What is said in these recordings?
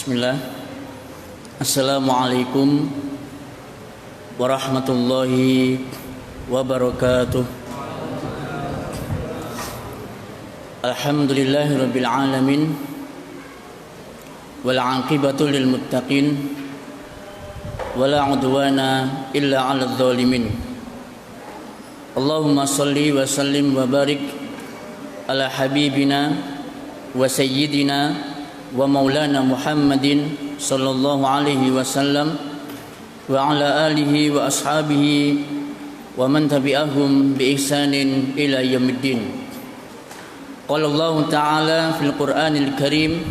Bismillah. Assalamualaikum warahmatullahi wabarakatuh. Alhamdulillahirabbil alamin wal 'aqibatu lil muttaqin wala 'udwana illa 'alal zalimin. Allahumma shalli wa sallim wa barik ala habibina wa sayyidina wa maulana Muhammadin sallallahu alaihi wasallam wa ala alihi wa ashabihi wa man tabi'ahum bi ihsanin ila yaumiddin. Qala Allah ta'ala fil Qur'anil Karim,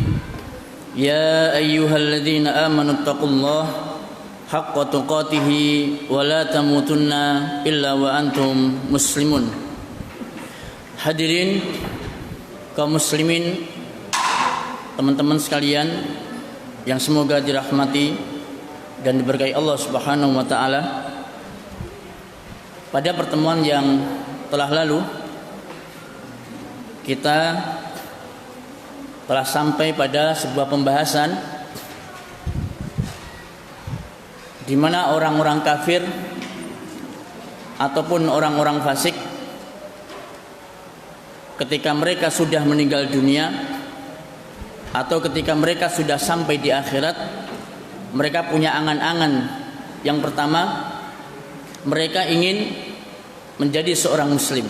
ya ayyuhalladzina amanu taqullaha haqqa tuqatih wa la tamutunna illa wa antum muslimun. Hadirin kaum muslimin, teman-teman sekalian yang semoga dirahmati dan diberkahi Allah Subhanahu wa taala. Pada pertemuan yang telah lalu kita telah sampai pada sebuah pembahasan di mana orang-orang kafir ataupun orang-orang fasik ketika mereka sudah meninggal dunia atau ketika mereka sudah sampai di akhirat, mereka punya angan-angan. Yang pertama, mereka ingin menjadi seorang muslim.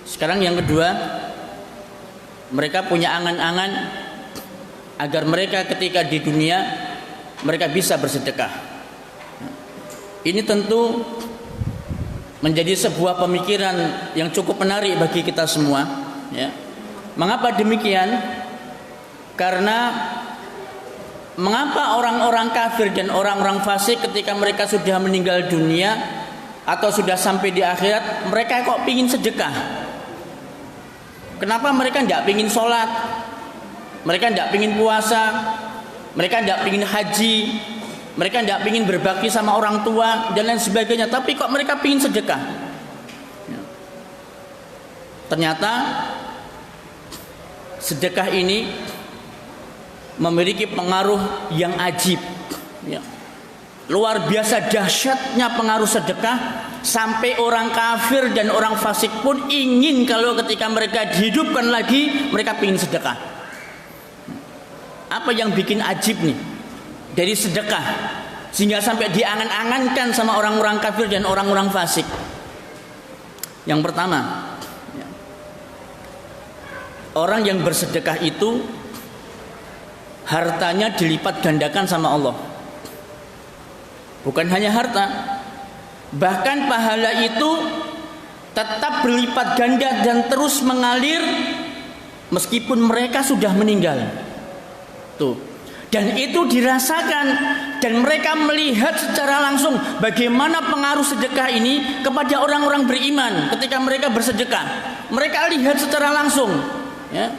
Sekarang yang kedua, mereka punya angan-angan agar mereka ketika di dunia mereka bisa bersedekah. Ini tentu menjadi sebuah pemikiran yang cukup menarik bagi kita semua, ya. Mengapa demikian? Karena mengapa orang-orang kafir dan orang-orang fasik ketika mereka sudah meninggal dunia atau sudah sampai di akhirat, mereka kok pingin sedekah? Kenapa mereka tidak pingin sholat? Mereka tidak pingin puasa? Mereka tidak pingin haji? Mereka tidak pingin berbakti sama orang tua dan lain sebagainya, tapi kok mereka pingin sedekah? Ternyata sedekah ini memiliki pengaruh yang ajib, ya. Luar biasa dahsyatnya pengaruh sedekah, sampai orang kafir dan orang fasik pun ingin kalau ketika mereka dihidupkan lagi mereka ingin sedekah. Apa yang bikin ajib nih dari sedekah sehingga sampai diangan-angankan sama orang-orang kafir dan orang-orang fasik? Yang pertama, ya, orang yang bersedekah itu hartanya dilipat gandakan sama Allah. Bukan hanya harta, bahkan pahala itu tetap berlipat ganda dan terus mengalir meskipun mereka sudah meninggal. Tuh. Dan itu dirasakan dan mereka melihat secara langsung bagaimana pengaruh sedekah ini kepada orang-orang beriman ketika mereka bersedekah. Mereka lihat secara langsung, ya.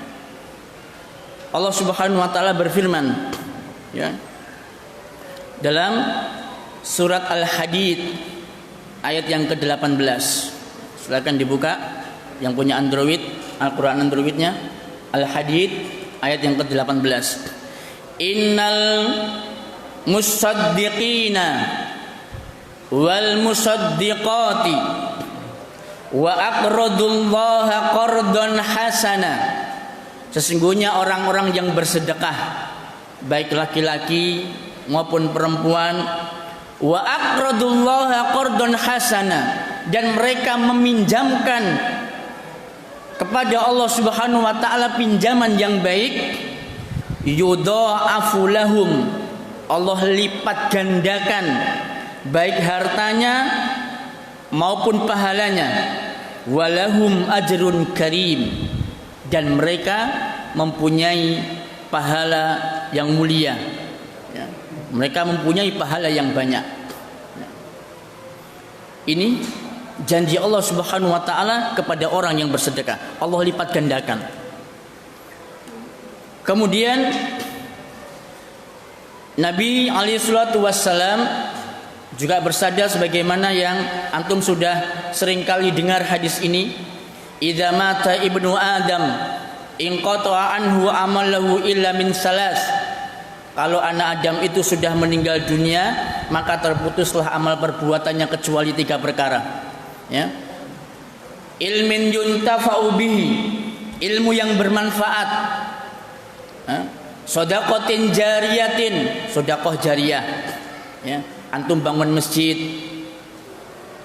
Allah Subhanahu wa taala berfirman, ya, dalam surat Al-Hadid ayat yang ke-18. Silakan dibuka yang punya Android, Al-Qur'an Androidnya, Al-Hadid ayat yang ke-18. Innal musaddiqina wal musaddiqati wa aqradullaha qardan hasana. Sesungguhnya orang-orang yang bersedekah, baik laki-laki maupun perempuan, wa aqradullaha qardan hasana, dan mereka meminjamkan kepada Allah Subhanahu wa taala pinjaman yang baik, yudha'afu lahum, Allah lipat gandakan baik hartanya maupun pahalanya, walahum ajrun karim, dan mereka mempunyai pahala yang mulia, ya. Mereka mempunyai pahala yang banyak, ya. Ini janji Allah Subhanahu wa taala kepada orang yang bersedekah, Allah lipat gandakan. Kemudian Nabi alaihi salatu wassalam juga bersabda sebagaimana yang antum sudah seringkali dengar hadis ini, idza mata ibnu adam inqata'a anhu amalahu illa min salas, kalau anak Adam itu sudah meninggal dunia, maka terputuslah amal perbuatannya kecuali 3 perkara. Ya. Ilmin yuntafa'u bihi, ilmu yang bermanfaat. Shadaqatin jariyatin, sedekah jariyah. Ya. Antum bangun masjid,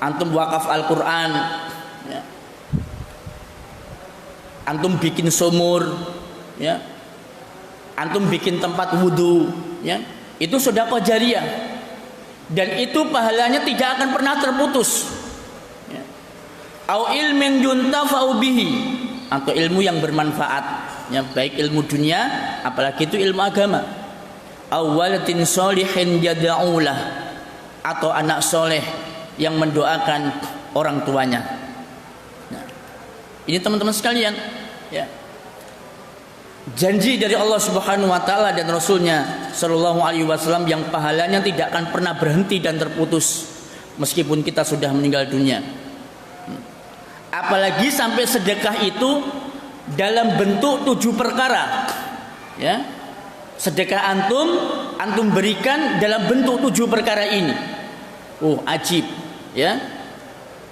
antum wakaf Al-Qur'an, ya. Antum bikin sumur, ya. Antum bikin tempat wudu, ya. Itu sedekah jariyah. Dan itu pahalanya tidak akan pernah terputus. Ya. Au ilmin yuntafa'u bihi, atau ilmu yang bermanfaat, ya, baik ilmu dunia apalagi itu ilmu agama. Awwalatin sholihin yad'ulah, atau anak soleh yang mendoakan orang tuanya. Nah, ini teman-teman sekalian, ya, janji dari Allah Subhanahu wa taala dan Rasulnya Shallallahu alaihi wasallam yang pahalanya tidak akan pernah berhenti dan terputus meskipun kita sudah meninggal dunia. Apalagi sampai sedekah itu dalam bentuk 7 perkara, ya. Sedekah antum berikan dalam bentuk 7 perkara ini. Oh, ajib, ya.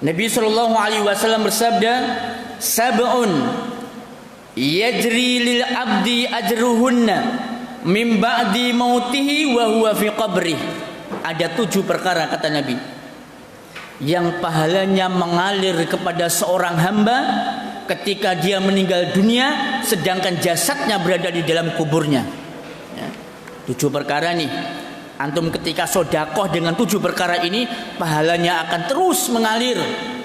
Nabi sallallahu alaihi wasallam bersabda, "Sab'un yajri lil abdi ajruhunna min ba'di mautihi wa huwa fi qabrih." Ada 7 perkara kata Nabi yang pahalanya mengalir kepada seorang hamba ketika dia meninggal dunia sedangkan jasadnya berada di dalam kuburnya. 7 perkara nih. Antum ketika sedekah dengan 7 perkara ini, pahalanya akan terus mengalir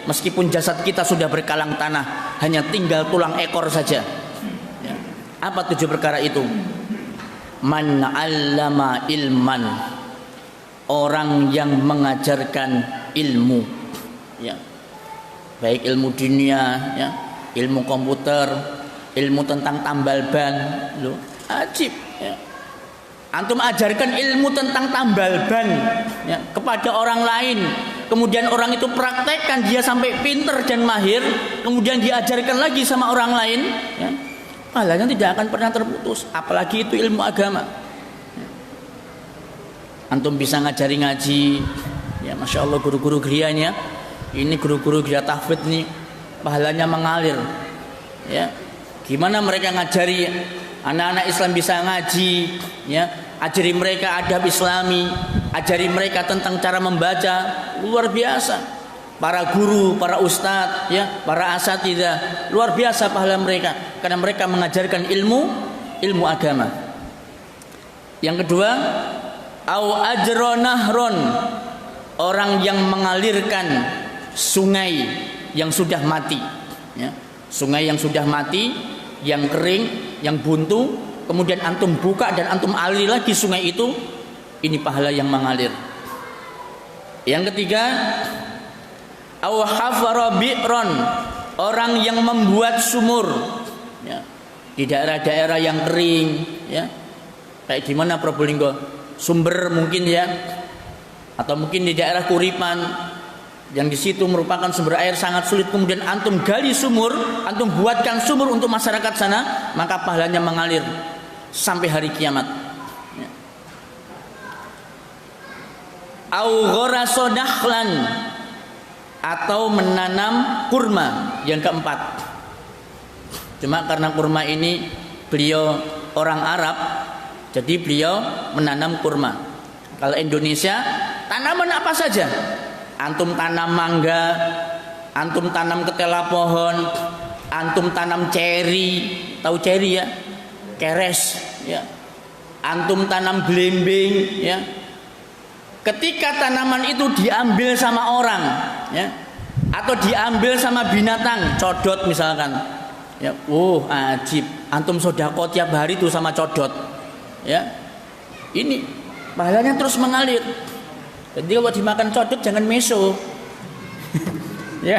meskipun jasad kita sudah berkalang tanah, hanya tinggal tulang ekor saja. Ya. Apa 7 perkara itu? Man 'allama ilman, orang yang mengajarkan ilmu, ya. Baik ilmu dunia, ya, ilmu komputer, ilmu tentang tambal ban, loh, ajib, ya. Antum ajarkan ilmu tentang tambal ban, ya, kepada orang lain, kemudian orang itu praktekkan, dia sampai pinter dan mahir, kemudian diajarkan lagi sama orang lain, ya, pahalanya tidak akan pernah terputus. Apalagi itu ilmu agama, ya. Antum bisa ngajari ngaji, ya, masya Allah, guru-guru gerianya, ini guru-guru geria tahfidz nih, pahalanya mengalir, ya. Gimana mereka ngajari anak-anak Islam bisa ngaji, ya, ajari mereka adab Islami, ajari mereka tentang cara membaca, luar biasa. Para guru, para ustadz, ya, para asatidzah, luar biasa pahala mereka karena mereka mengajarkan ilmu agama. Yang kedua, au ajra nahron, orang yang mengalirkan sungai yang sudah mati, ya. Sungai yang sudah mati, yang kering, yang buntu, kemudian antum buka dan antum aliri lagi sungai itu, ini pahala yang mengalir. Yang ketiga, aw hafara bi'ran, orang yang membuat sumur, ya, di daerah-daerah yang kering, ya, kayak di mana Probolinggo, Sumber mungkin, ya, atau mungkin di daerah Kuripan yang di situ merupakan sumber air sangat sulit, kemudian antum gali sumur, antum buatkan sumur untuk masyarakat sana, maka pahalanya mengalir sampai hari kiamat. Ya. Au gharaso nakhlan, atau menanam kurma. Yang keempat, cuma karena kurma ini beliau orang Arab, jadi beliau menanam kurma. Kalau Indonesia, tanaman apa saja, antum tanam mangga, antum tanam ketela pohon, antum tanam ceri, tahu ceri, ya, keres, ya, antum tanam belimbing, ya. Ketika tanaman itu diambil sama orang, ya, atau diambil sama binatang, codot misalkan, ya, ajib, antum sedekah tiap hari tuh sama codot, ya, ini pahalanya terus mengalir. Jadi kalau dimakan codot jangan meso, ya.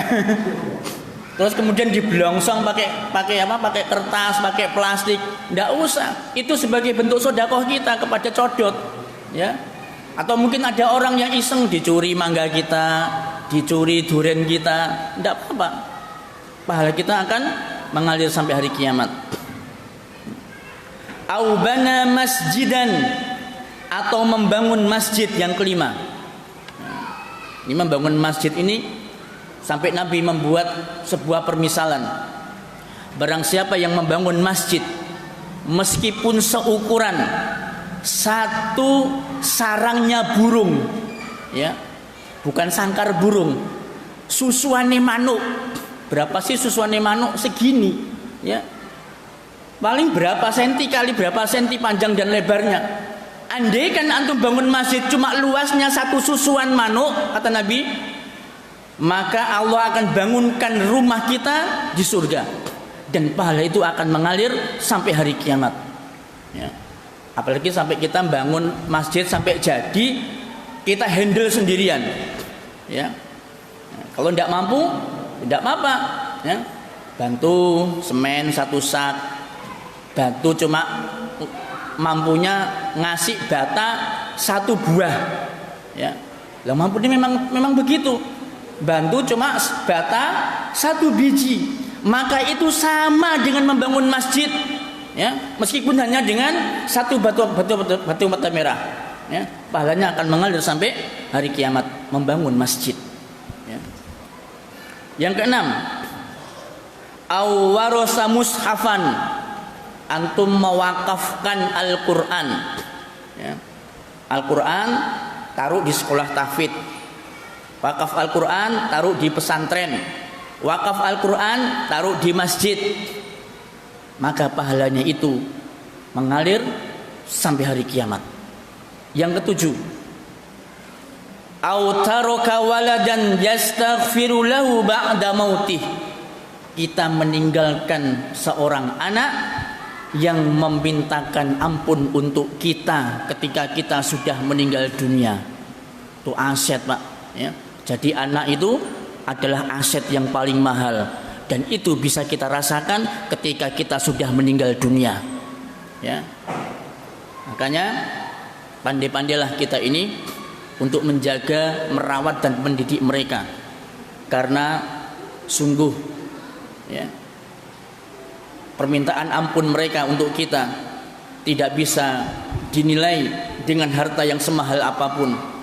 Terus kemudian diblongsong pakai apa? Pakai kertas, pakai plastik, ndak usah. Itu sebagai bentuk sedekah kita kepada codot, ya. Atau mungkin ada orang yang iseng dicuri mangga kita, dicuri durian kita, ndak apa-apa. Pahala kita akan mengalir sampai hari kiamat. Au bana masjidan, atau membangun masjid yang kelima. Ini membangun masjid ini sampai Nabi membuat sebuah permisalan. Barang siapa yang membangun masjid meskipun seukuran satu sarangnya burung, ya, bukan sangkar burung, susuane manuk. Berapa sih susuane manuk? Segini, ya. Paling berapa senti kali berapa senti panjang dan lebarnya. Andai kan antum bangun masjid cuma luasnya satu susuan manuk, kata Nabi, maka Allah akan bangunkan rumah kita di surga, dan pahala itu akan mengalir sampai hari kiamat, ya. Apalagi sampai kita bangun masjid sampai jadi, kita handle sendirian, ya. Kalau tidak mampu, tidak apa-apa, ya. Bantu semen satu sak, batu cuma mampunya ngasih bata satu buah, ya. Lah mampu ini memang begitu. Bantu cuma bata satu biji, maka itu sama dengan membangun masjid, ya. Meskipun hanya dengan satu batu bata merah, ya. Pahalanya akan mengalir sampai hari kiamat membangun masjid, ya. Yang keenam, awarasa mushafan, antum mewakafkan Al-Quran, ya. Al-Quran taruh di sekolah tahfidz, wakaf Al-Quran taruh di pesantren, wakaf Al-Quran taruh di masjid, maka pahalanya itu mengalir sampai hari kiamat. Yang ketujuh, au taraka waladan yastaghfiru lahu ba'da mautih, kita meninggalkan seorang anak yang memintakan ampun untuk kita ketika kita sudah meninggal dunia. Itu aset, Pak, ya. Jadi anak itu adalah aset yang paling mahal, dan itu bisa kita rasakan ketika kita sudah meninggal dunia, ya. Makanya pandai-pandailah kita ini untuk menjaga, merawat dan mendidik mereka, karena sungguh, ya, permintaan ampun mereka untuk kita tidak bisa dinilai dengan harta yang semahal apapun.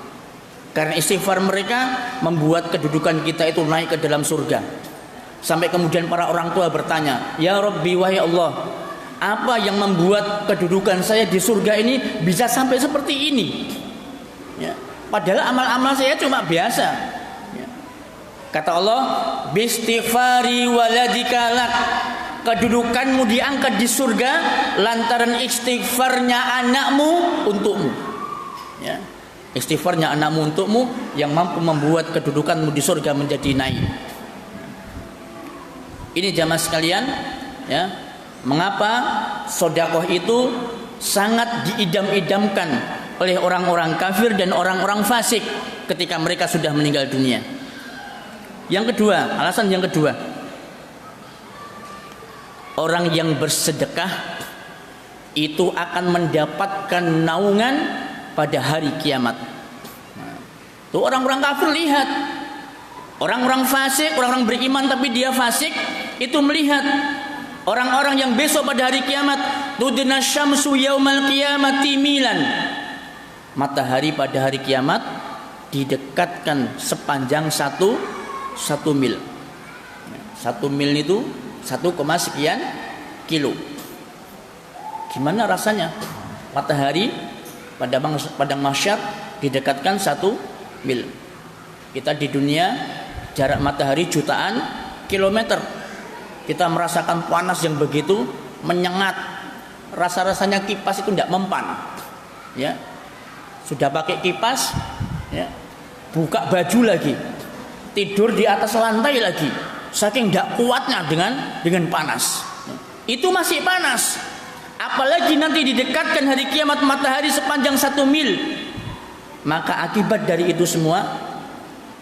Karena istighfar mereka membuat kedudukan kita itu naik ke dalam surga. Sampai kemudian para orang tua bertanya, "Ya Rabbi, wahai Allah, apa yang membuat kedudukan saya di surga ini bisa sampai seperti ini?" Ya, padahal amal-amal saya cuma biasa. Ya. Kata Allah, "Bistighfari waladika lak." Kedudukanmu diangkat di surga lantaran istighfarnya anakmu untukmu, ya. Istighfarnya anakmu untukmu yang mampu membuat kedudukanmu di surga menjadi naik. Ini jamaah sekalian, ya, mengapa sedekah itu sangat diidam-idamkan oleh orang-orang kafir dan orang-orang fasik ketika mereka sudah meninggal dunia. Yang kedua, alasan yang kedua, orang yang bersedekah itu akan mendapatkan naungan pada hari kiamat. Tuh orang-orang kafir lihat, orang-orang fasik, orang-orang beriman tapi dia fasik, itu melihat orang-orang yang besok pada hari kiamat, tudna syamsu yaumal qiyamati milan. Matahari pada hari kiamat didekatkan sepanjang satu mil. 1 mil itu 1, sekian kilo. Gimana rasanya matahari pada padang mahsyar didekatkan 1 mil. Kita di dunia jarak matahari jutaan kilometer, kita merasakan panas yang begitu menyengat, rasa-rasanya kipas itu tidak mempan, ya. Sudah pakai kipas, ya, buka baju lagi, tidur di atas lantai lagi, saking tidak kuatnya dengan panas. Itu masih panas, apalagi nanti didekatkan hari kiamat matahari sepanjang 1 mil. Maka akibat dari itu semua,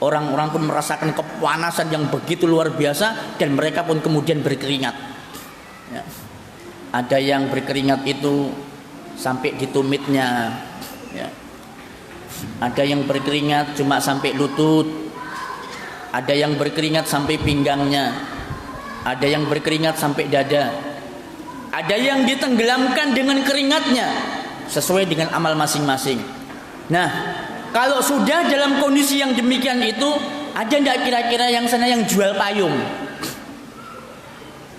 orang-orang pun merasakan kepanasan yang begitu luar biasa, dan mereka pun kemudian berkeringat, ya. Ada yang berkeringat itu sampai di tumitnya, ya. Ada yang berkeringat cuma sampai lutut, ada yang berkeringat sampai pinggangnya, ada yang berkeringat sampai dada, ada yang ditenggelamkan dengan keringatnya, sesuai dengan amal masing-masing. Nah, kalau sudah dalam kondisi yang demikian itu, ada tidak kira-kira yang sana yang jual payung?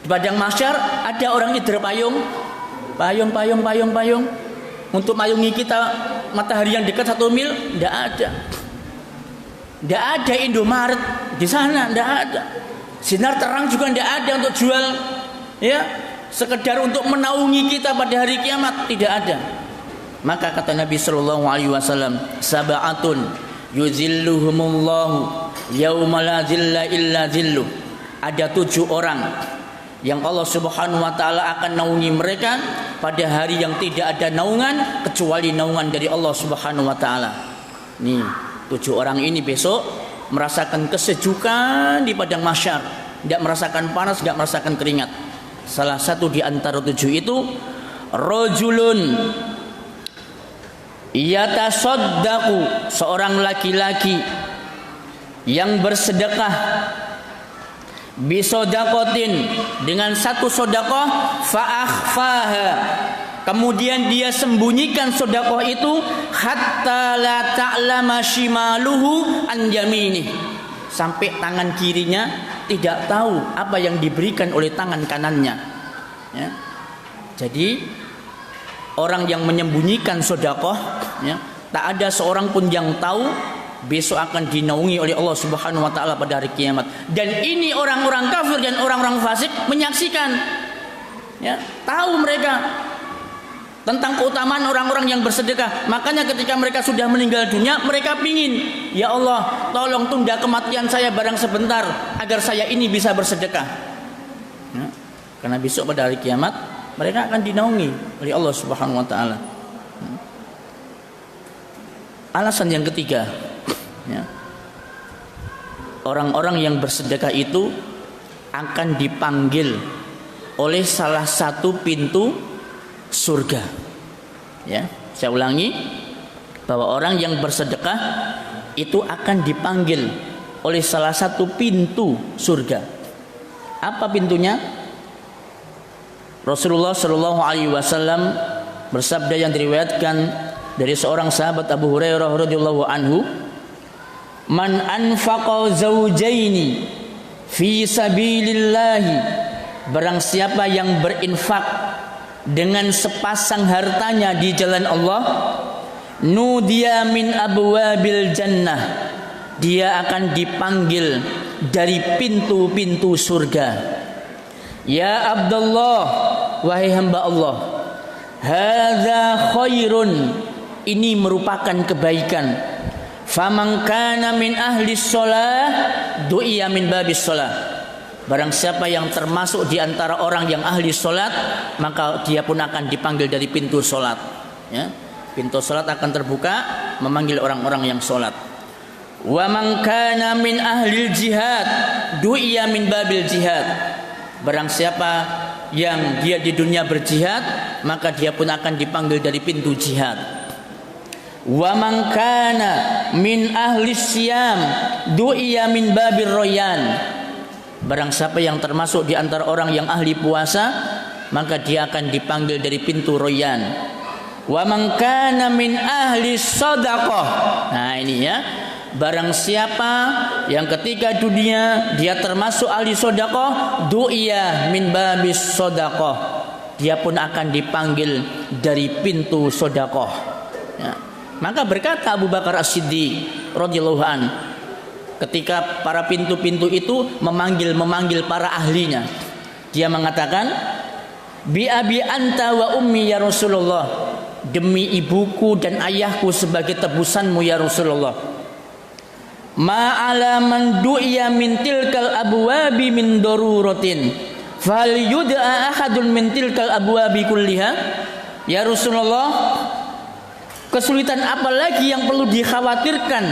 Di padang mahsyar ada orang idr payung, payung untuk mayungi kita matahari yang dekat 1 mil, tidak ada. Tidak ada Indomaret di sana, tidak ada. Sinar terang juga tidak ada untuk jual, ya, sekedar untuk menaungi kita pada hari kiamat, tidak ada. Maka kata Nabi sallallahu alaihi wasallam, sab'atun yuzilluhumullahu yauma la zilla illa zilluh. Ada 7 orang yang Allah Subhanahu wa taala akan naungi mereka pada hari yang tidak ada naungan kecuali naungan dari Allah Subhanahu wa taala. Nih, 7 orang ini besok merasakan kesejukan di padang mahsyar, tidak merasakan panas, tidak merasakan keringat. Salah satu di antara 7 itu rajulun yatasaddaqu, seorang laki-laki yang bersedekah bisodaqatin, dengan satu sedekah fa'akhfaha, kemudian dia sembunyikan sedekah itu hatta la ta'lama shimaluhu an yaminih, sampai tangan kirinya tidak tahu apa yang diberikan oleh tangan kanannya, ya. Jadi orang yang menyembunyikan sedekah, ya, tak ada seorang pun yang tahu besok akan dinaungi oleh Allah Subhanahu wa taala pada hari kiamat. Dan ini orang-orang kafir dan orang-orang fasik menyaksikan, ya, tahu mereka tentang keutamaan orang-orang yang bersedekah. Makanya ketika mereka sudah meninggal dunia, mereka pingin, ya Allah, tolong tunda kematian saya barang sebentar agar saya ini bisa bersedekah, ya. Karena besok pada hari kiamat mereka akan dinaungi oleh Allah Subhanahu wa taala. Alasan yang ketiga, ya, orang-orang yang bersedekah itu akan dipanggil oleh salah satu pintu surga. Ya, saya ulangi, bahwa orang yang bersedekah itu akan dipanggil oleh salah satu pintu surga. Apa pintunya? Rasulullah Shallallahu Alaihi Wasallam bersabda yang diriwayatkan dari seorang sahabat Abu Hurairah radhiyallahu anhu, man anfaqa zawjaini fi sabilillahi, barang siapa yang berinfak dengan sepasang hartanya di jalan Allah, nudiya min abwabil jannah, dia akan dipanggil dari pintu-pintu surga. Ya Abdullah, wahai hamba Allah, hadza khairun, ini merupakan kebaikan. Faman kana min ahli shalah du'iya min babis shalah, barang siapa yang termasuk di antara orang yang ahli salat, maka dia pun akan dipanggil dari pintu salat, ya. Pintu salat akan terbuka memanggil orang-orang yang salat. Wa man kana min ahli jihad du'iya min babil jihad, barang siapa yang dia di dunia berjihad, maka dia pun akan dipanggil dari pintu jihad. Wa man kana min ahli siyam du'iya min babir royan, barang siapa yang termasuk di antara orang yang ahli puasa, maka dia akan dipanggil dari pintu royan. Wa man kana min ahli shadaqah, nah ini ya, barang siapa yang ketika dunia dia termasuk ahli sedekah, du'iya min babis sedekah, dia pun akan dipanggil dari pintu sedekah, ya. Maka berkata Abu Bakar As-Siddiq radhiyallahu an, ketika para pintu-pintu itu memanggil para ahlinya, dia mengatakan, bi abi anta wa ummi ya Rasulullah, demi ibuku dan ayahku sebagai tebusanmu ya Rasulullah. Ma'ala man du'iya min tilkal abwabi min daruratin fal yud'a ahadun min tilkal abwabi kulliha, ya Rasulullah, kesulitan apa lagi yang perlu dikhawatirkan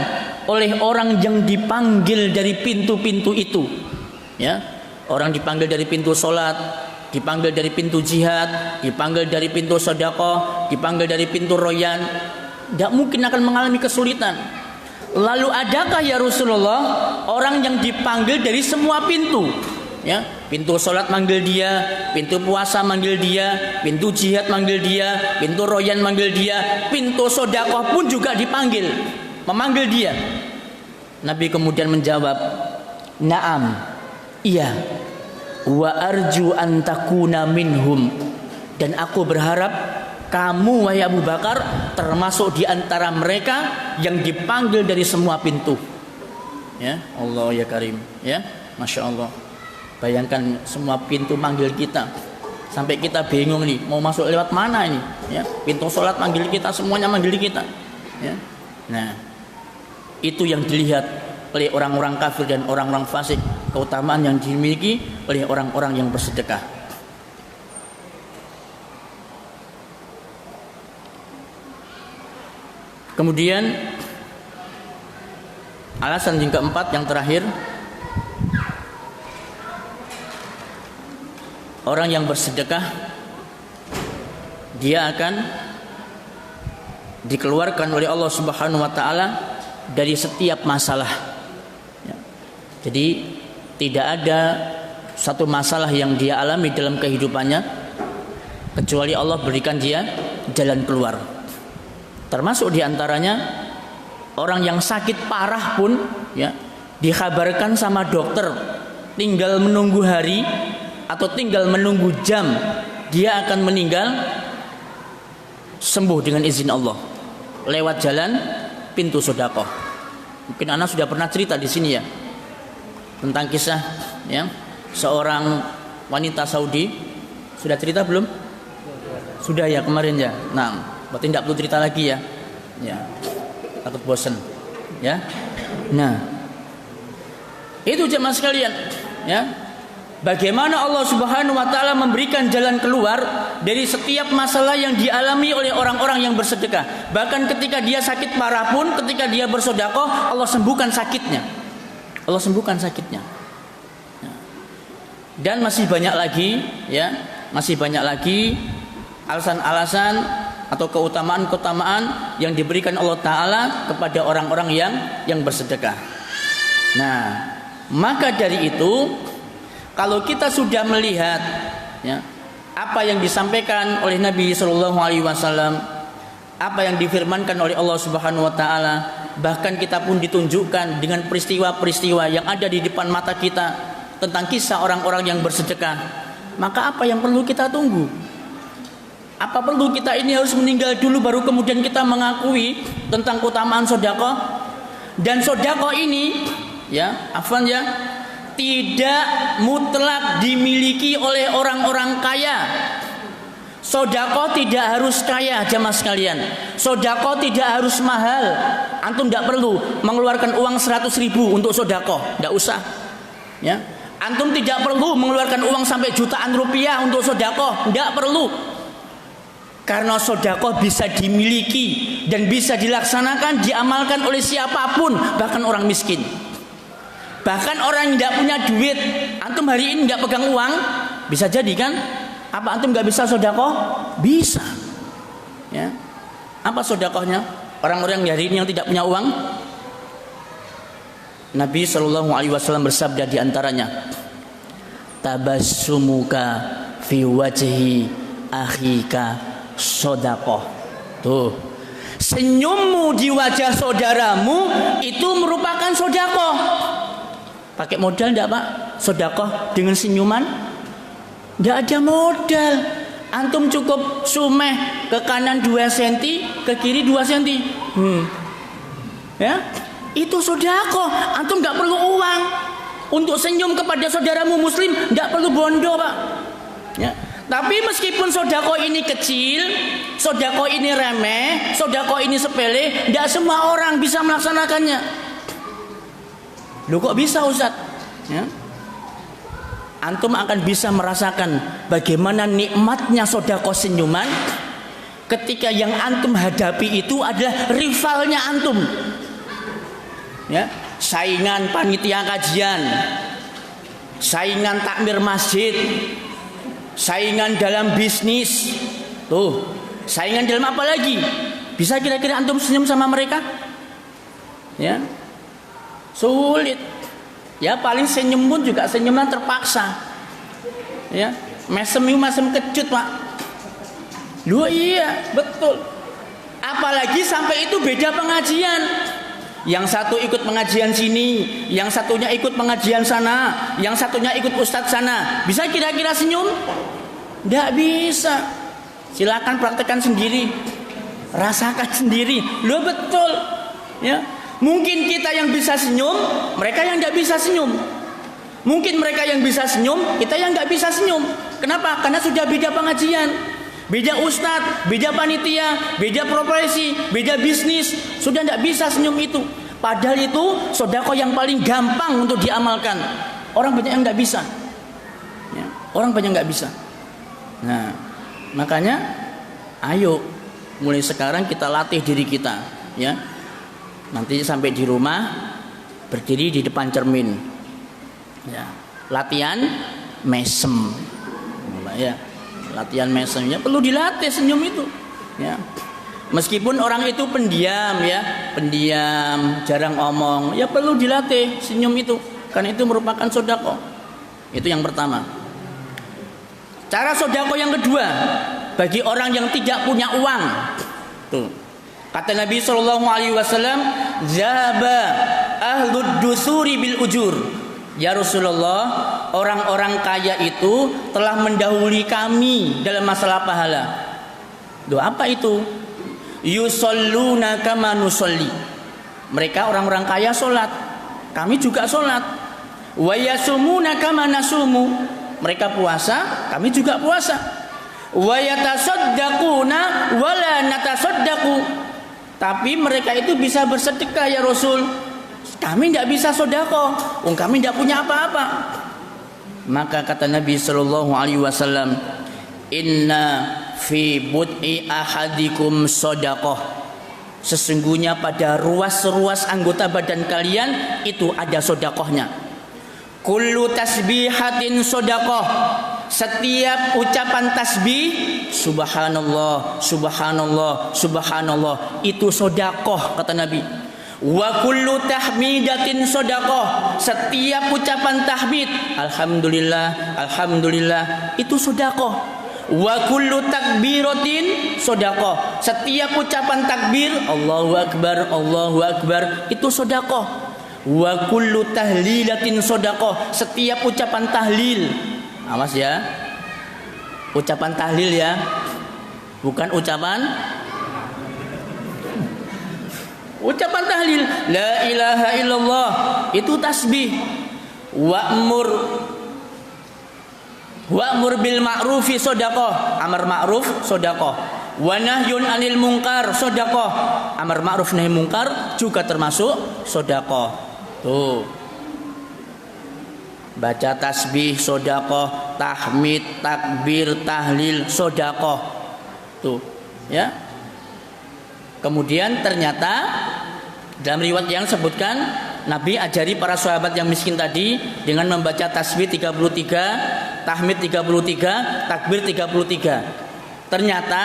oleh orang yang dipanggil dari pintu-pintu itu, ya. Orang dipanggil dari pintu salat, dipanggil dari pintu jihad, dipanggil dari pintu sedekah, dipanggil dari pintu royan, tidak mungkin akan mengalami kesulitan. Lalu adakah ya Rasulullah orang yang dipanggil dari semua pintu? ya, pintu sholat manggil dia, pintu puasa manggil dia, pintu jihad manggil dia, pintu royan manggil dia, pintu sodakoh pun juga dipanggil, memanggil dia. Nabi kemudian menjawab, "Na'am, iya, wa arju an takuna minhum." Dan aku berharap kamu wahai Abu Bakar termasuk di antara mereka yang dipanggil dari semua pintu. Ya, Allah ya Karim, ya, Masya Allah. Bayangkan semua pintu manggil kita, sampai kita bingung nih mau masuk lewat mana ini. Ya, pintu sholat manggil kita, semuanya manggil kita. Ya. Nah, itu yang dilihat oleh orang-orang kafir dan orang-orang fasik, keutamaan yang dimiliki oleh orang-orang yang bersedekah. Kemudian alasan yang keempat, yang terakhir, orang yang bersedekah dia akan dikeluarkan oleh Allah Subhanahu wa taala dari setiap masalah. Ya. Jadi tidak ada satu masalah yang dia alami dalam kehidupannya kecuali Allah berikan dia jalan keluar. Termasuk diantaranya orang yang sakit parah pun, ya, dikabarkan sama dokter tinggal menunggu hari atau tinggal menunggu jam dia akan meninggal, sembuh dengan izin Allah lewat jalan pintu sedekah. Mungkin anak sudah pernah cerita di sini ya tentang kisah, ya, seorang wanita Saudi. Sudah cerita belum? Sudah ya kemarin ya. Nah, berarti tidak perlu cerita lagi ya. Ya, takut bosan. Ya. Nah, itu jemaah sekalian, ya. Bagaimana Allah Subhanahu wa taala memberikan jalan keluar dari setiap masalah yang dialami oleh orang-orang yang bersedekah. Bahkan ketika dia sakit parah pun, ketika dia bersedekah, Allah sembuhkan sakitnya. Allah sembuhkan sakitnya. Dan masih banyak lagi, ya, masih banyak lagi alasan-alasan atau keutamaan-keutamaan yang diberikan Allah Ta'ala kepada orang-orang yang bersedekah. Nah, maka dari itu, kalau kita sudah melihat, ya, apa yang disampaikan oleh Nabi Shallallahu Alaihi Wasallam, apa yang difirmankan oleh Allah Subhanahu Wa Ta'ala, bahkan kita pun ditunjukkan dengan peristiwa-peristiwa yang ada di depan mata kita tentang kisah orang-orang yang bersedekah, maka apa yang perlu kita tunggu? Apa perlu kita ini harus meninggal dulu baru kemudian kita mengakui tentang keutamaan sedekah? Dan sedekah ini, ya, afwan ya, tidak mutlak dimiliki oleh orang-orang kaya. Sedekah tidak harus kaya, jemaah sekalian. Sedekah tidak harus mahal. Antum tidak perlu mengeluarkan uang 100.000 untuk sedekah, tidak usah. Ya. Antum tidak perlu mengeluarkan uang sampai jutaan rupiah untuk sedekah, tidak perlu. Karena sedekah bisa dimiliki dan bisa dilaksanakan, diamalkan oleh siapapun, bahkan orang miskin. Bahkan orang yang tidak punya duit, antum hari ini tidak pegang uang, bisa jadi kan? Apa antum nggak bisa sedekah? Bisa. Ya. Apa sedekahnya? Orang-orang yang hari ini yang tidak punya uang. Nabi Shallallahu Alaihi Wasallam bersabda di antaranya, tabassumuka fi wajhi akhika sedekah. Tuh, senyummu di wajah saudaramu itu merupakan sedekah. Pakai modal enggak Pak? Sedekah dengan senyuman? Enggak ada modal. Antum cukup sumeh ke kanan 2 cm, ke kiri 2 cm. Ya, itu sedekah. Antum enggak perlu uang untuk senyum kepada saudaramu muslim, enggak perlu bondo Pak. Ya. Tapi meskipun sedekah ini kecil, sedekah ini remeh, sedekah ini sepele, tidak semua orang bisa melaksanakannya. Loh kok bisa Ustaz? Ya. Antum akan bisa merasakan bagaimana nikmatnya sedekah senyuman ketika yang antum hadapi itu adalah rivalnya antum. Ya, saingan panitia kajian, saingan takmir masjid, saingan dalam bisnis. Tuh, saingan dalam apa lagi? Bisa kira-kira antum senyum sama mereka? Ya, sulit. Ya paling senyum pun juga senyuman terpaksa. Ya, mesem kecut, Pak. Loh iya, betul. Apalagi sampai itu beda pengajian. Yang satu ikut pengajian sini, yang satunya ikut pengajian sana, yang satunya ikut ustadz sana. Bisa kira-kira senyum? Tidak bisa. Silakan praktekkan sendiri, rasakan sendiri. Loh betul. Ya, mungkin kita yang bisa senyum, mereka yang tidak bisa senyum. Mungkin mereka yang bisa senyum, kita yang nggak bisa senyum. Kenapa? Karena sudah beda pengajian, beda ustadz, beda panitia, beda profesi, beda bisnis. Sudah tidak bisa senyum itu. Padahal itu sedekah yang paling gampang untuk diamalkan. Orang banyak yang nggak bisa. Ya, orang banyak nggak bisa. Nah, makanya, ayo mulai sekarang kita latih diri kita. Ya, nanti sampai di rumah berdiri di depan cermin. Ya, latihan mesem. Ya, latihan mesemnya perlu dilatih senyum itu. Ya, meskipun orang itu pendiam, ya, pendiam, jarang omong, ya perlu dilatih senyum itu, karena itu merupakan sedekah. Itu yang pertama. Cara sedekah yang kedua, bagi orang yang tidak punya uang. Tuh. Kata Nabi SAW, "Zaba ahlud dusuri bil ujur." Ya Rasulullah, orang-orang kaya itu telah mendahului kami dalam masalah pahala. Doa apa itu? Yusalluna kama nusalli. Mereka orang-orang kaya sholat, kami juga sholat. Wa yasumuna kama nasumu. Mereka puasa, kami juga puasa. Wa yatasaddaquna wala natasaddaqu. Tapi mereka itu bisa bersedekah ya Rasul. Kami tidak bisa sedekah, kami tidak punya apa-apa. Maka kata Nabi sallallahu alaihi wasallam, "Inna fi bud'i ahadikum sedekah." Sesungguhnya pada ruas-ruas anggota badan kalian itu ada sedekahnya. Kullu tasbihatin sedekah. Setiap ucapan tasbih, subhanallah, subhanallah, subhanallah, itu sedekah kata Nabi. Wa kullu tahmidatin sedekah. Setiap ucapan tahmid, alhamdulillah, alhamdulillah, itu sedekah. Wa kullu takbiratin sedekah. Setiap ucapan takbir, Allahu akbar, itu sedekah. Wa kullu tahlilatin sedekah. Setiap ucapan tahlil, awas ya, ucapan tahlil ya, bukan ucapan tahlil. La ilaha illallah, itu tasbih. Wa'mur bil ma'rufi sedekah. Amar ma'ruf sedekah. Wa nahyun 'anil munkar sedekah. Amar ma'ruf nahi munkar juga termasuk sedekah. Tuh. Baca tasbih sedekah, tahmid, takbir, tahlil sedekah. Tuh, ya. Kemudian ternyata dalam riwayat yang sebutkan, Nabi ajari para sahabat yang miskin tadi dengan membaca tasbih 33, tahmid 33, takbir 33. Ternyata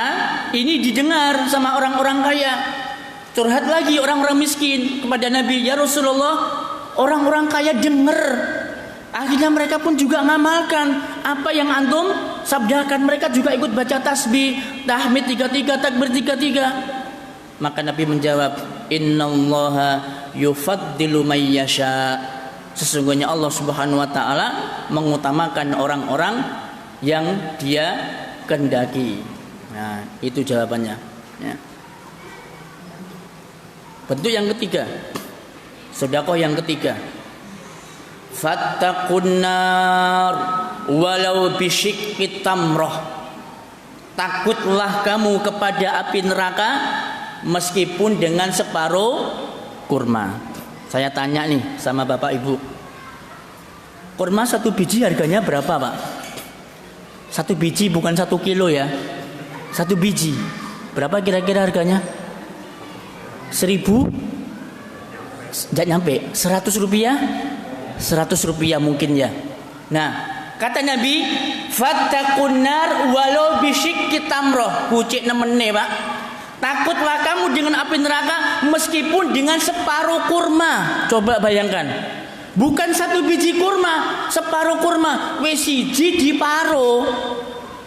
ini didengar sama orang-orang kaya. Curhat lagi orang-orang miskin kepada Nabi, "Ya Rasulullah, orang-orang kaya dengar." Akhirnya mereka pun juga ngamalkan apa yang antum sabdakan. Mereka juga ikut baca tasbih, tahmid 33, takbir 33. Maka Nabi menjawab, "Innallaha yufaddilu may yasha." Sesungguhnya Allah Subhanahu wa taala mengutamakan orang-orang yang Dia kehendaki. Nah, itu jawabannya, ya. Bentuk yang ketiga, sedekah yang ketiga, fattaqun nar walau bisyikki tamrah. Takutlah kamu kepada api neraka meskipun dengan separuh kurma. Saya tanya nih sama Bapak Ibu, kurma satu biji harganya berapa Pak? Satu biji, bukan 1 kilo ya. Satu biji berapa kira-kira harganya? 1.000? Tidak nyampe 100 rupiah? 100 rupiah mungkin ya. Nah, kata Nabi, fattaqun nar walau bisyikki tamrah. Kucik nemene Pak. Takutlah kamu dengan api neraka meskipun dengan separuh kurma. Coba bayangkan, Bukan satu biji kurma, separuh kurma, wis siji diparo.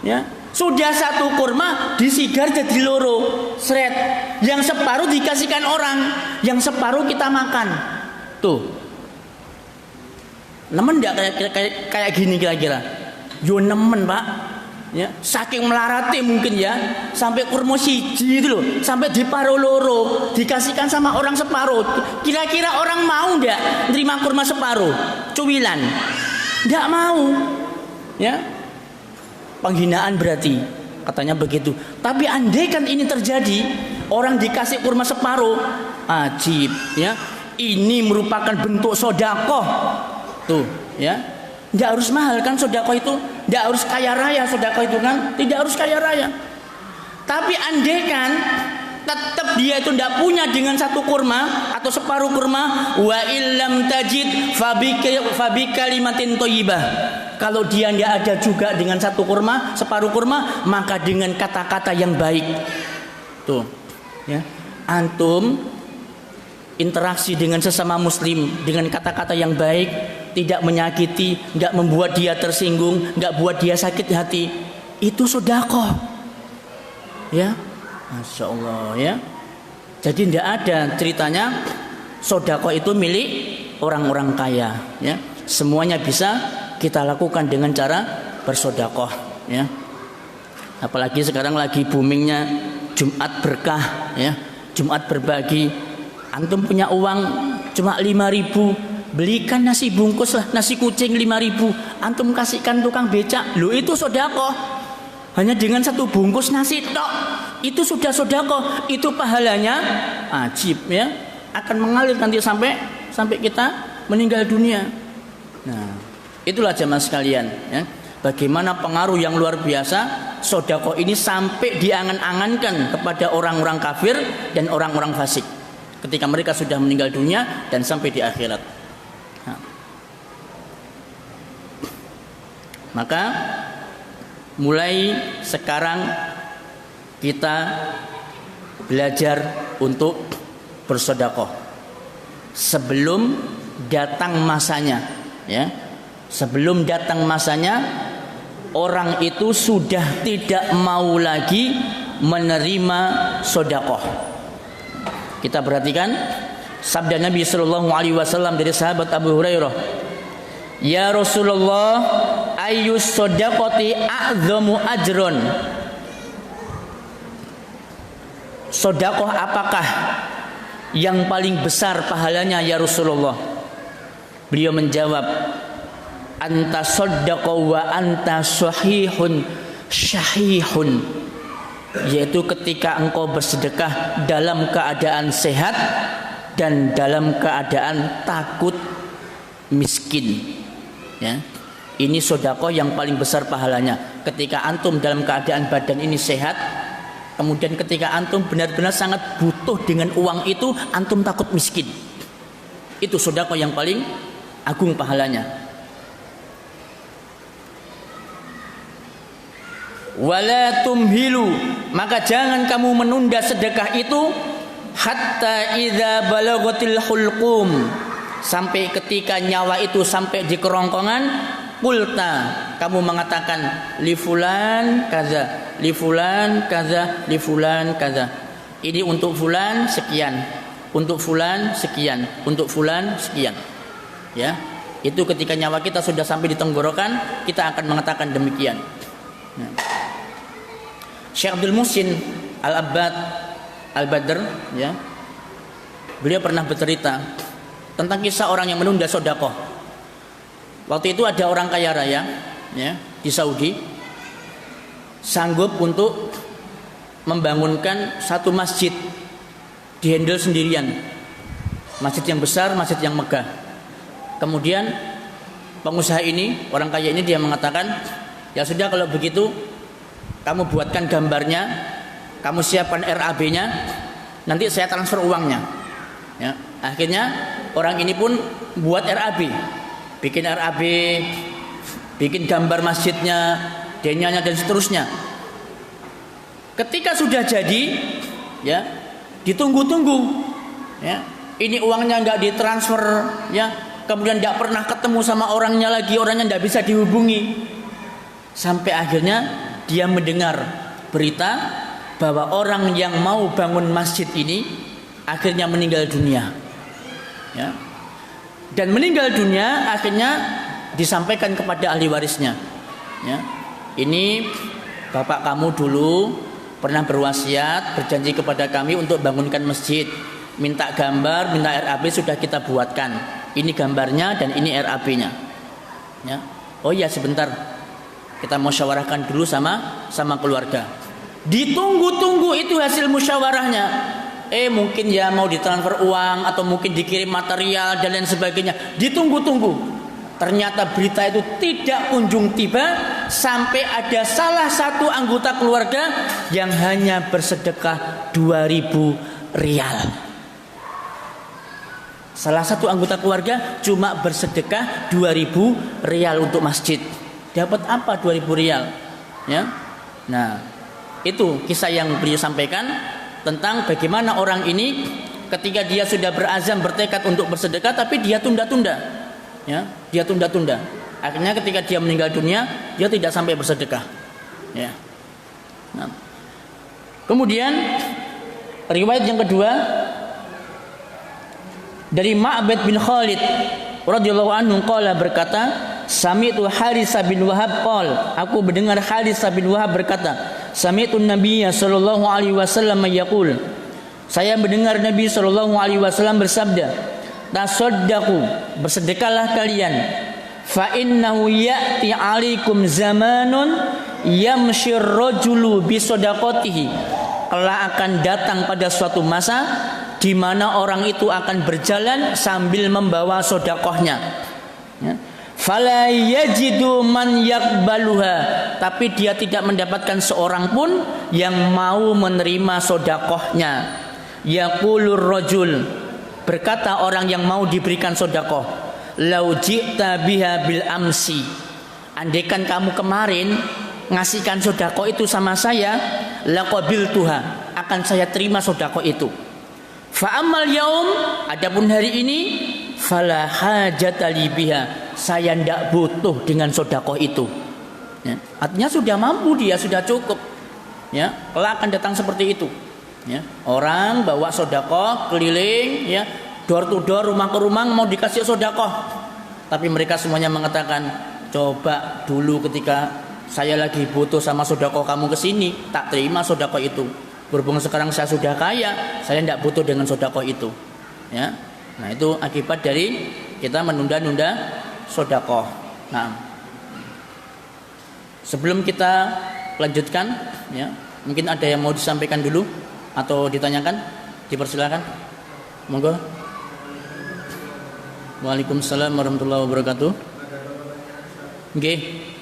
Ya, sudah satu kurma disigar jadi loro, sret. Yang separuh dikasihkan orang, yang separuh kita makan. Tuh. Nemen enggak kayak gini kira-kira? Yo nemen, Pak. Ya, saking melarati mungkin ya, sampai kurma siji itu loh, sampai diparo loro, dikasihkan sama orang separuh. Kira-kira orang mau enggak nerima kurma separuh? Cuwilan. Enggak mau. Ya. Penghinaan berarti, katanya begitu. Tapi andai kan ini terjadi, orang dikasih kurma separuh, ajib ya. Ini merupakan bentuk sedekah. Tuh, ya. Tidak harus mahal kan sedekah itu, tidak harus kaya raya sedekah itu kan, tidak harus kaya raya. Tapi andai kan tetap dia itu tidak punya dengan satu kurma atau separuh kurma, wa illam tajid fabi kalimatin thayyibah. Kalau dia tidak ada juga dengan satu kurma, separuh kurma, maka dengan kata-kata yang baik. Tuh, ya. Antum interaksi dengan sesama muslim dengan kata-kata yang baik, tidak menyakiti, tidak membuat dia tersinggung, tidak buat dia sakit hati, itu sedekah. Ya, Masya Allah ya. Jadi tidak ada ceritanya sedekah itu milik orang-orang kaya. Ya, semuanya bisa kita lakukan dengan cara bersedekah. Ya, apalagi sekarang lagi boomingnya Jumat berkah. Ya, Jumat berbagi. Antum punya uang cuma 5.000, belikan nasi bungkus lah, nasi kucing 5.000, antum kasihkan tukang becak, lo itu sedekah. Hanya dengan satu bungkus nasi tok, itu sudah sedekah. Itu pahalanya ajib ya, akan mengalir nanti sampai kita meninggal dunia. Nah, itulah jemaah sekalian ya, bagaimana pengaruh yang luar biasa sedekah ini sampai diangan-angankan kepada orang-orang kafir dan orang-orang fasik ketika mereka sudah meninggal dunia dan sampai di akhirat. Nah. Maka mulai sekarang kita belajar untuk bersedekah sebelum datang masanya, ya. Sebelum datang masanya, orang itu sudah tidak mau lagi menerima sedekah. Kita perhatikan sabda Nabi sallallahu alaihi wasallam dari sahabat Abu Hurairah. Ya Rasulullah, ayyus shadaqati a'dhamu ajron. Sedekah apakah yang paling besar pahalanya ya Rasulullah? Beliau menjawab, anta saddaqa wa anta sahihun syahihun. Yaitu ketika engkau bersedekah dalam keadaan sehat dan dalam keadaan takut miskin. Ya. Ini sedekah yang paling besar pahalanya. Ketika antum dalam keadaan badan ini sehat, kemudian ketika antum benar-benar sangat butuh dengan uang itu, antum takut miskin. Itu sedekah yang paling agung pahalanya. Wala tumhilu, maka jangan kamu menunda sedekah itu hatta idza balagatil hulqum, sampai ketika nyawa itu sampai di kerongkongan, qulta, kamu mengatakan li fulan kaza, li fulan kaza, li fulan kaza. Ini untuk fulan sekian, untuk fulan sekian, untuk fulan sekian. Ya, itu ketika nyawa kita sudah sampai di tenggorokan, kita akan mengatakan demikian. Nah. Syekh Abdul Muhsin Al-Abbad Al-Badr ya, beliau pernah bercerita tentang kisah orang yang menunda sedekah. Waktu itu ada orang kaya raya ya, di Saudi sanggup untuk membangunkan satu masjid, dihandle sendirian, masjid yang besar, masjid yang megah. Kemudian pengusaha ini, orang kaya ini, dia mengatakan, ya sudah kalau begitu kamu buatkan gambarnya, kamu siapkan RAB-nya, nanti saya transfer uangnya. Ya, akhirnya orang ini pun buat RAB, bikin RAB, bikin gambar masjidnya, denyanya dan seterusnya. Ketika sudah jadi, ya ditunggu-tunggu, ya ini uangnya nggak ditransfer, ya kemudian tidak pernah ketemu sama orangnya lagi, orangnya tidak bisa dihubungi. Sampai akhirnya dia mendengar berita bahwa orang yang mau bangun masjid ini akhirnya meninggal dunia. Ya. Dan meninggal dunia akhirnya disampaikan kepada ahli warisnya. Ya. Ini bapak kamu dulu pernah berwasiat, berjanji kepada kami untuk bangunkan masjid. Minta gambar, minta RAB, sudah kita buatkan. Ini gambarnya dan ini RAB-nya. Ya. Oh iya, sebentar, kita musyawarahkan dulu sama keluarga. Ditunggu-tunggu itu hasil musyawarahnya. Mungkin ya mau ditransfer uang atau mungkin dikirim material dan lain sebagainya. Ditunggu-tunggu. Ternyata berita itu tidak kunjung tiba sampai ada salah satu anggota keluarga yang hanya bersedekah 2.000 rial. Salah satu anggota keluarga cuma bersedekah 2.000 rial untuk masjid. Dapat apa 2.000 rial? Ya. Nah, itu kisah yang beliau sampaikan tentang bagaimana orang ini ketika dia sudah berazam bertekad untuk bersedekah tapi dia tunda-tunda. Ya, dia tunda-tunda. Akhirnya ketika dia meninggal dunia, dia tidak sampai bersedekah. Ya. Nah. Kemudian riwayat yang kedua dari Ma'bad bin Khalid radhiyallahu anhu qala berkata, sami'tu Haritsah bin Wahab qala, aku mendengar Haritsah bin Wahab berkata, sami'tu Nabiyya sallallahu alaihi wasallam yaqul, saya mendengar Nabi sallallahu alaihi wasallam bersabda, tasaddaqu, bersedekahlah kalian, fa innahu ya'ti 'alaikum zamanun yamshir rajulu bi shadaqatihi, kelak akan datang pada suatu masa di mana orang itu akan berjalan sambil membawa sedekahnya. Ya. Fala yajidu man yaqbaluha, tapi dia tidak mendapatkan seorang pun yang mau menerima sedekahnya. Yaqulur rajul, berkata orang yang mau diberikan sedekah, lau ji'ta biha bil amsi, andaikan kamu kemarin ngasihkan sedekah itu sama saya, laqabiltuha, akan saya terima sedekah itu. Fa ammal yaum, adapun hari ini, fala hajata li biha, saya tidak butuh dengan sedekah itu. Ya. Artinya sudah mampu dia, sudah cukup. Ya, kelak akan datang seperti itu. Ya. Orang bawa sedekah keliling, ya, door to door, rumah ke rumah mau dikasih sedekah. Tapi mereka semuanya mengatakan, coba dulu ketika saya lagi butuh sama sedekah kamu kesini, tak terima sedekah itu. Berhubung sekarang saya sudah kaya, saya tidak butuh dengan sedekah itu. Ya. Nah, itu akibat dari kita menunda-nunda sedekah. Nah, sebelum kita lanjutkan, ya, mungkin ada yang mau disampaikan dulu atau ditanyakan, dipersilakan. Monggo. Waalaikumsalam warahmatullahi wabarakatuh. Nggih.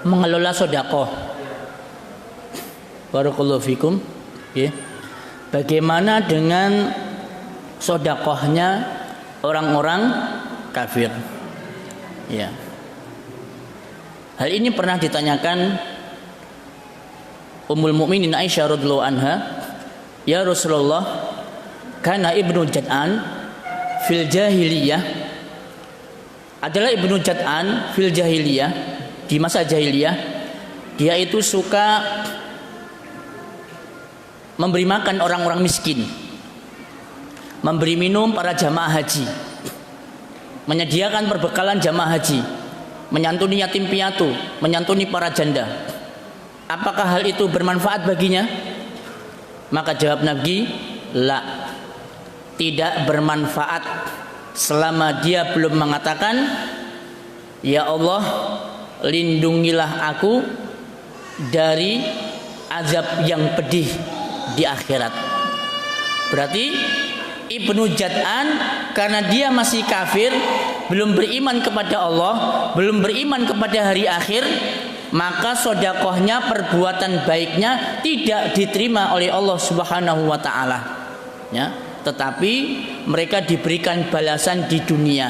Mengelola sedekah. Barakallahu fikum. Ya. Bagaimana dengan sedekahnya orang-orang kafir? Ya. Hal ini pernah ditanyakan Ummul Mukminin Aisyah radhiyallahu anha, ya Rasulullah, kana Ibnu Jad'an fil jahiliyah, adalah Ibnu Jad'an fil jahiliyah, di masa jahiliyah, dia itu suka memberi makan orang-orang miskin, memberi minum para jamaah haji, menyediakan perbekalan jamaah haji, menyantuni yatim piatu, menyantuni para janda. Apakah hal itu bermanfaat baginya? Maka jawab Nabi, la, tidak bermanfaat selama dia belum mengatakan, ya Allah, lindungilah aku dari azab yang pedih di akhirat. Berarti Ibnu Jad'an karena dia masih kafir, belum beriman kepada Allah, belum beriman kepada hari akhir, maka sodakohnya, perbuatan baiknya tidak diterima oleh Allah Subhanahu wa Ta'ala. Ya, tetapi mereka diberikan balasan di dunia,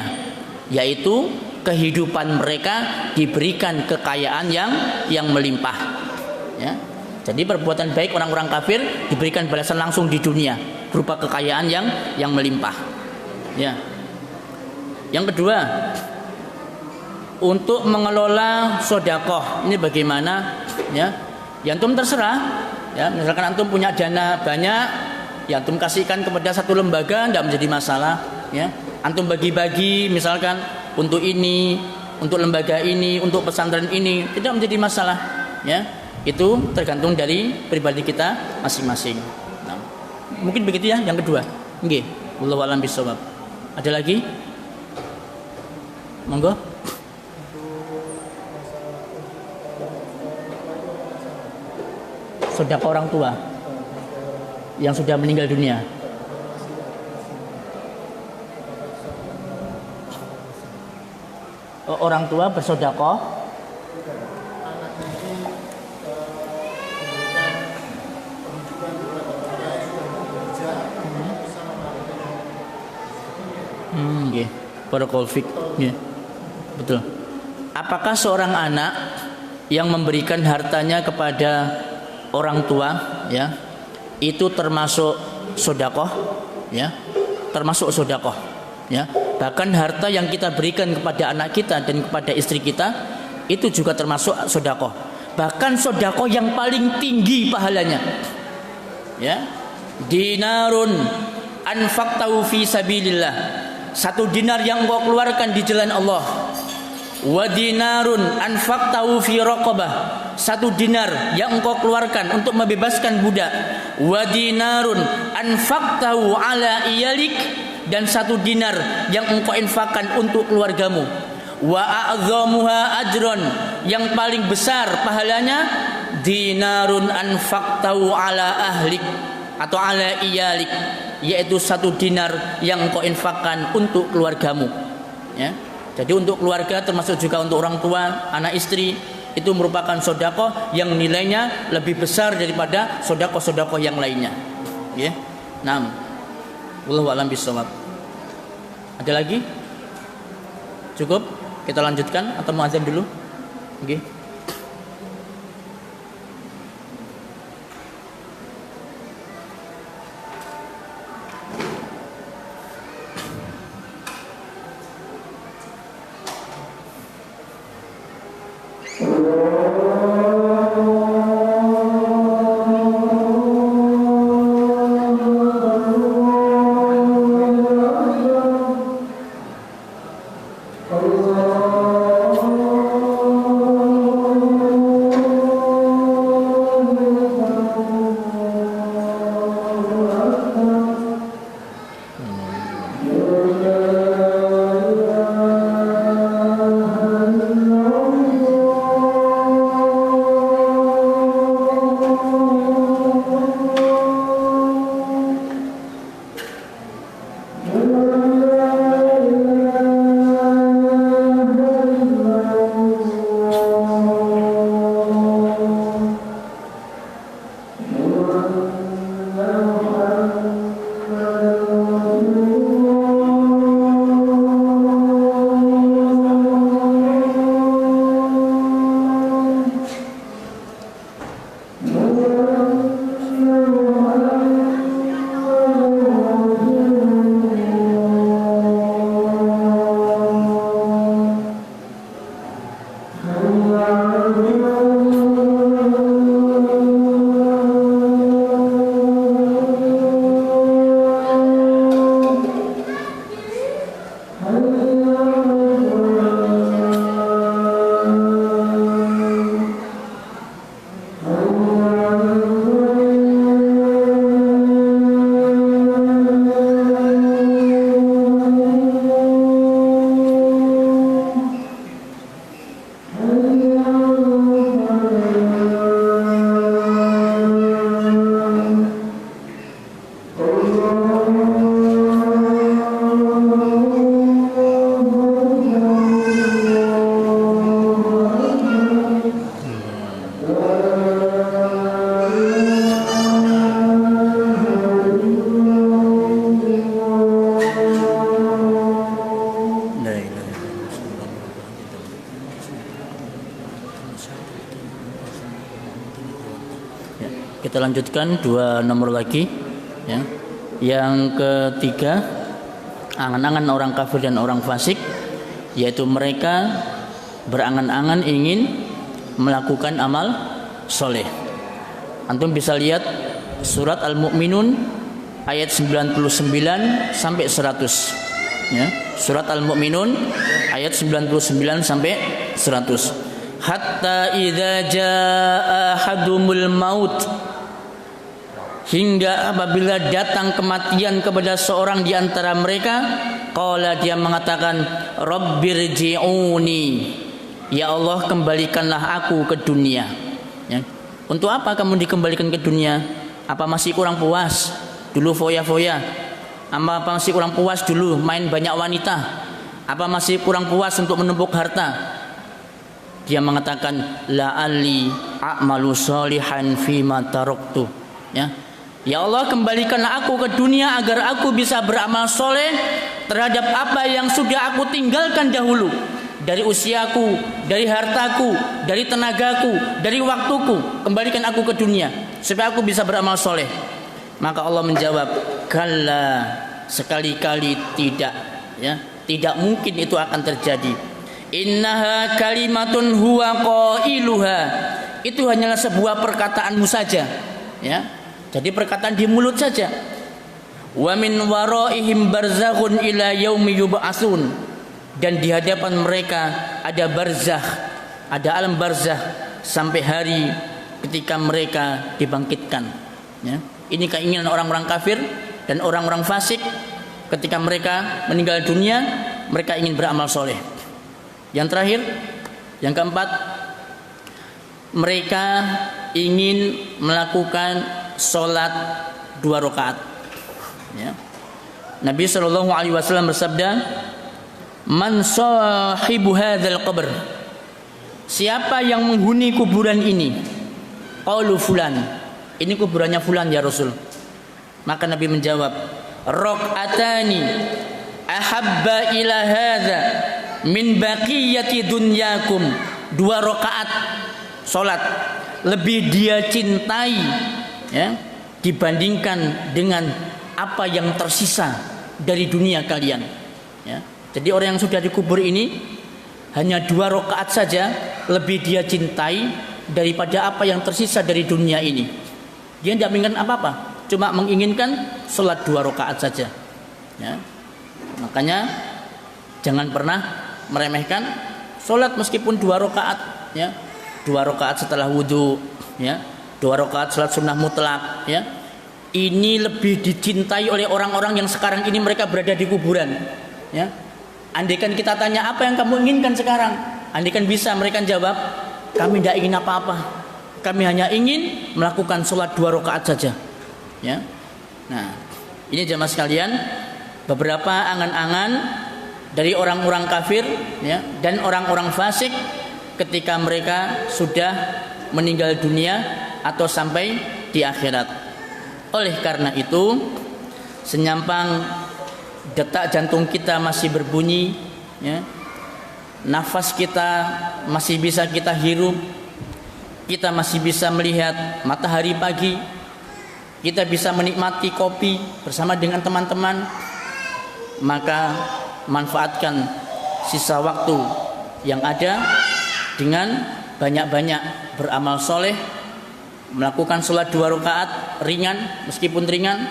yaitu kehidupan mereka diberikan kekayaan yang melimpah. Ya. Jadi perbuatan baik orang-orang kafir diberikan balasan langsung di dunia berupa kekayaan yang melimpah. Ya. Yang kedua, untuk mengelola sodakoh ini bagaimana? Ya, antum terserah. Ya, misalkan antum punya dana banyak, ya antum kasihkan kepada satu lembaga, tidak menjadi masalah. Ya, antum bagi-bagi, misalkan untuk ini, untuk lembaga ini, untuk pesantren ini, tidak menjadi masalah. Ya. Itu tergantung dari pribadi kita masing-masing. Nah, mungkin begitu ya yang kedua. Nggih, wallahu a'lam bishawab. Ada lagi? Monggo. Sedekah orang tua yang sudah meninggal dunia. Orang tua bersedekah barakallahu fik. Ya. Betul. Apakah seorang anak yang memberikan hartanya kepada orang tua, ya, itu termasuk sedekah, ya? Termasuk sedekah, ya. Bahkan harta yang kita berikan kepada anak kita dan kepada istri kita itu juga termasuk sedekah. Bahkan sedekah yang paling tinggi pahalanya. Ya. Dinarun anfaqtahu fi sabilillah. 1 dinar yang engkau keluarkan di jalan Allah. Wa dinarun anfaqtahu fi raqabah. 1 dinar yang engkau keluarkan untuk membebaskan budak. Wa dinarun anfaqtahu ala iyalik, dan 1 dinar yang engkau infakkan untuk keluargamu. Wa a'dhamuha ajron, yang paling besar pahalanya dinarun anfaqtahu ala ahlik atau ala iyalik, yaitu 1 dinar yang engkau infakkan untuk keluargamu. Ya. Jadi untuk keluarga termasuk juga untuk orang tua, anak istri, itu merupakan sedekah yang nilainya lebih besar daripada sedekah-sedekah yang lainnya. Ya. Naam. Wallahu a'lam bishawab. Ada lagi? Cukup? Kita lanjutkan atau mau azan dulu? Oke. Kita lanjutkan 2 nomor lagi, ya. Yang ketiga, angan-angan orang kafir dan orang fasik, yaitu mereka berangan-angan ingin melakukan amal soleh. Antum bisa lihat surat Al-Mu'minun ayat 99 sampai 100, ya. Surat Al-Mu'minun ayat 99 sampai 100. Hatta idza jaa ahadumul maut, hingga apabila datang kematian kepada seorang di antara mereka, qala, dia mengatakan, rabbirji'uni, ya Allah kembalikanlah aku ke dunia. Ya. Untuk apa kamu dikembalikan ke dunia? Apa masih kurang puas dulu foya-foya? Apa masih kurang puas dulu main banyak wanita? Apa masih kurang puas untuk menumpuk harta? Dia mengatakan, la'alli a'malu sholihan fima taraktu. Ya. Ya Allah, kembalikanlah aku ke dunia agar aku bisa beramal soleh terhadap apa yang sudah aku tinggalkan dahulu, dari usiaku, dari hartaku, dari tenagaku, dari waktuku. Kembalikan aku ke dunia supaya aku bisa beramal soleh. Maka Allah menjawab, kalla, sekali-kali tidak, ya, tidak mungkin itu akan terjadi. Innaha kalimatun huwa qailuha, itu hanyalah sebuah perkataanmu saja, ya. Jadi perkataan di mulut saja. Wa min waraihim barzakhun ila yaumi yub'atsun, dan di hadapan mereka ada barzakh, ada alam barzakh sampai hari ketika mereka dibangkitkan, ya. Ini keinginan orang-orang kafir dan orang-orang fasik. Ketika mereka meninggal dunia, mereka ingin beramal soleh. Yang terakhir, yang keempat, mereka ingin melakukan sholat 2 rakaat. Ya. Nabi SAW bersabda, man sahibu hadzal qabr, siapa yang menghuni kuburan ini? Qalu fulan, ini kuburannya fulan ya Rasul. Maka Nabi menjawab, raq'atani ahabba ila hadza min baqiyati dunyakum, 2 rakaat salat lebih dia cintai, ya, dibandingkan dengan apa yang tersisa dari dunia kalian, ya. Jadi orang yang sudah dikubur ini hanya 2 rakaat saja lebih dia cintai daripada apa yang tersisa dari dunia ini. Dia tidak menginginkan apa-apa, cuma menginginkan salat 2 rakaat saja, ya. Makanya jangan pernah meremehkan sholat meskipun 2 rakaat, ya. 2 rakaat setelah wudhu, ya. 2 rakaat sholat sunnah mutlak, ya. Ini lebih dicintai oleh orang-orang yang sekarang ini mereka berada di kuburan, ya. Andaikan kita tanya, apa yang kamu inginkan sekarang? Andaikan bisa mereka jawab, kami tidak ingin apa-apa, kami hanya ingin melakukan sholat 2 rakaat saja, ya. Nah, ini jamaah sekalian, beberapa angan-angan dari orang-orang kafir, ya, dan orang-orang fasik ketika mereka sudah meninggal dunia atau sampai di akhirat. Oleh karena itu, senyampang detak jantung kita masih berbunyi, ya, nafas kita masih bisa kita hirup, kita masih bisa melihat matahari pagi, kita bisa menikmati kopi bersama dengan teman-teman, maka manfaatkan sisa waktu yang ada dengan banyak-banyak beramal soleh, melakukan sholat 2 rakaat ringan meskipun ringan,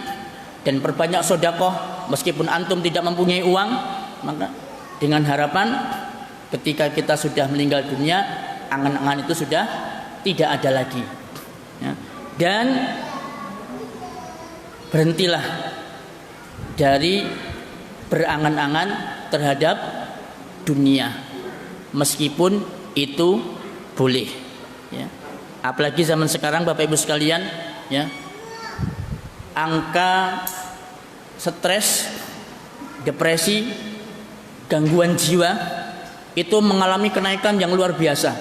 dan perbanyak sedekah meskipun antum tidak mempunyai uang. Maka dengan harapan ketika kita sudah meninggal dunia, angan-angan itu sudah tidak ada lagi, ya. Dan berhentilah dari berangan-angan terhadap dunia meskipun itu boleh, ya. Apalagi zaman sekarang Bapak Ibu sekalian, ya, angka stres, depresi, gangguan jiwa itu mengalami kenaikan yang luar biasa,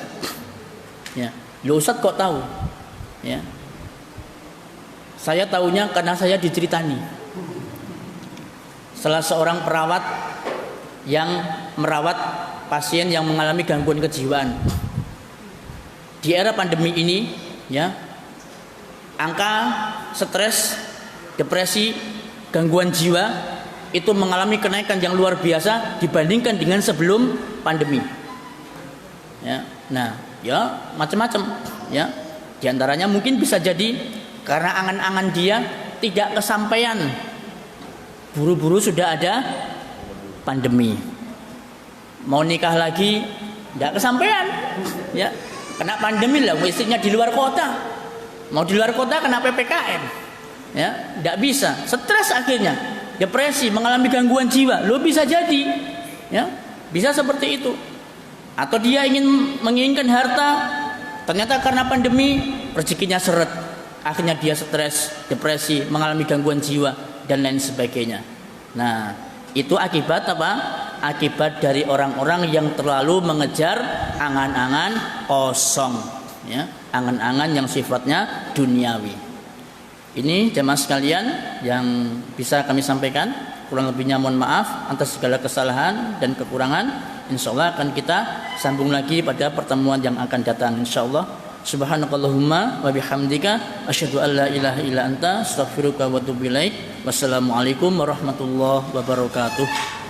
ya. Loh, Ustaz kok tahu? Ya, saya tahunya karena saya diceritani salah seorang perawat yang merawat pasien yang mengalami gangguan kejiwaan. Di era pandemi ini, ya, angka stres, depresi, gangguan jiwa itu mengalami kenaikan yang luar biasa dibandingkan dengan sebelum pandemi. Ya, nah, ya macam-macam. Ya, di antaranya mungkin bisa jadi karena angan-angan dia tidak kesampaian. Buru-buru sudah ada pandemi. Mau nikah lagi tidak kesampaian. Ya, kena pandemi lah, istrinya di luar kota. Mau di luar kota kena PPKM. Ya, tidak bisa. Stres akhirnya, depresi, mengalami gangguan jiwa. Lo bisa jadi, ya, bisa seperti itu. Atau dia menginginkan harta, ternyata karena pandemi rezekinya seret, akhirnya dia stres, depresi, mengalami gangguan jiwa dan lain sebagainya. Nah, itu akibat apa? Akibat dari orang-orang yang terlalu mengejar angan-angan kosong, ya, angan-angan yang sifatnya duniawi. Ini jemaah sekalian yang bisa kami sampaikan. Kurang lebihnya mohon maaf atas segala kesalahan dan kekurangan. Insyaallah akan kita sambung lagi pada pertemuan yang akan datang insyaallah. Subhanakallahumma wa bihamdika asyhadu an la ilaha illa anta astaghfiruka wa atubu ilaik. Wassalamualaikum warahmatullahi wabarakatuh.